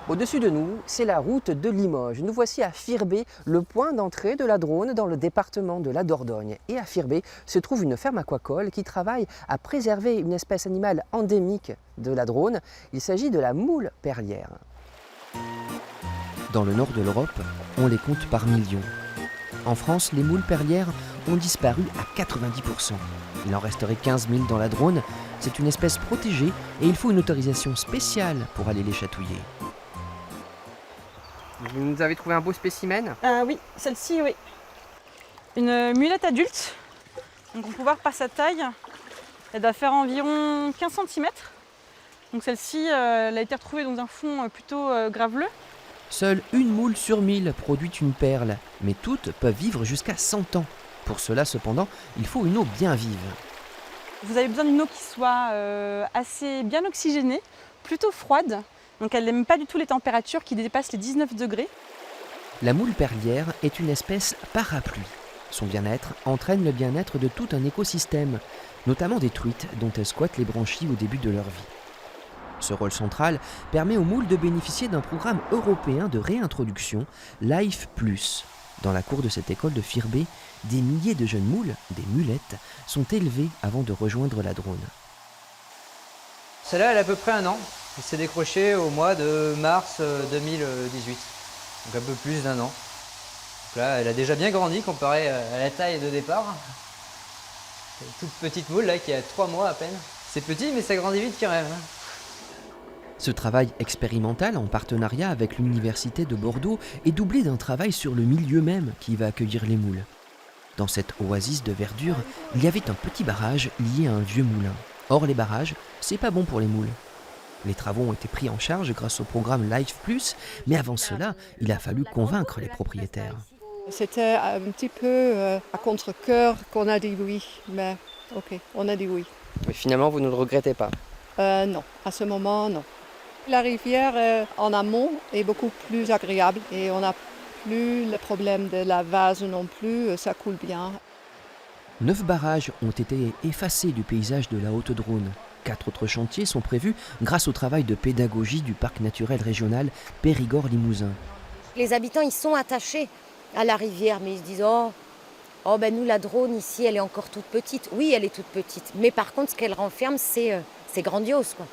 Au-dessus de nous, c'est la route de Limoges. Nous voici à Firbé, le point d'entrée de la Drône dans le département de la Dordogne. Et à Firbé se trouve une ferme aquacole qui travaille à préserver une espèce animale endémique de la Drône. Il s'agit de la moule perlière. Dans le nord de l'Europe, on les compte par millions. En France, les moules perlières ont disparu à 90%. Il en resterait 15 000 dans la Drône. C'est une espèce protégée et il faut une autorisation spéciale pour aller les chatouiller. Vous nous avez trouvé un beau spécimen? Oui, celle-ci, oui. Une mulette adulte. Donc on peut voir par sa taille, elle doit faire environ 15 cm. Donc celle-ci, elle a été retrouvée dans un fond plutôt graveleux. Seule une moule sur 1000 produit une perle, mais toutes peuvent vivre jusqu'à 100 ans. Pour cela, cependant, il faut une eau bien vive. Vous avez besoin d'une eau qui soit assez bien oxygénée, plutôt froide. Donc elle n'aime pas du tout les températures qui dépassent les 19 degrés. La moule perlière est une espèce parapluie. Son bien-être entraîne le bien-être de tout un écosystème, notamment des truites dont elles squattent les branchies au début de leur vie. Ce rôle central permet aux moules de bénéficier d'un programme européen de réintroduction, Life Plus. Dans la cour de cette école de Firbé, des milliers de jeunes moules, des mulettes, sont élevées avant de rejoindre la Drône. Celle-là, elle a à peu près 1 an. Elle s'est décrochée au mois de mars 2018, donc un peu plus d'1 an. Donc là, elle a déjà bien grandi comparé à la taille de départ. C'est une toute petite moule là qui a 3 mois à peine. C'est petit, mais ça grandit vite quand même. Ce travail expérimental en partenariat avec l'Université de Bordeaux est doublé d'un travail sur le milieu même qui va accueillir les moules. Dans cette oasis de verdure, il y avait un petit barrage lié à un vieux moulin. Or, les barrages, c'est pas bon pour les moules. Les travaux ont été pris en charge grâce au programme Life Plus, mais avant cela, il a fallu convaincre les propriétaires. C'était un petit peu à contre-cœur qu'on a dit oui, mais ok, on a dit oui. Mais finalement, vous ne le regrettez pas? Non, à ce moment, non. La rivière en amont est beaucoup plus agréable et on n'a plus le problème de la vase non plus, ça coule bien. 9 barrages ont été effacés du paysage de la Haute-Drône. 4 autres chantiers sont prévus grâce au travail de pédagogie du parc naturel régional Périgord-Limousin. Les habitants, ils sont attachés à la rivière, mais ils se disent oh ben nous, la Drône, ici, elle est encore toute petite. Oui, elle est toute petite, mais par contre, ce qu'elle renferme, c'est grandiose, quoi.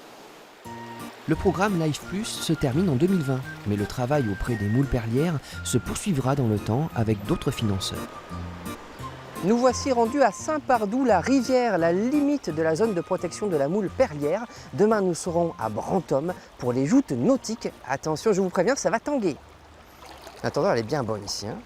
Le programme Life Plus se termine en 2020, mais le travail auprès des moules perlières se poursuivra dans le temps avec d'autres financeurs. Nous voici rendus à Saint-Pardoux, la rivière, la limite de la zone de protection de la moule perlière. Demain, nous serons à Brantôme pour les joutes nautiques. Attention, je vous préviens, ça va tanguer. En attendant, elle est bien bonne ici, hein.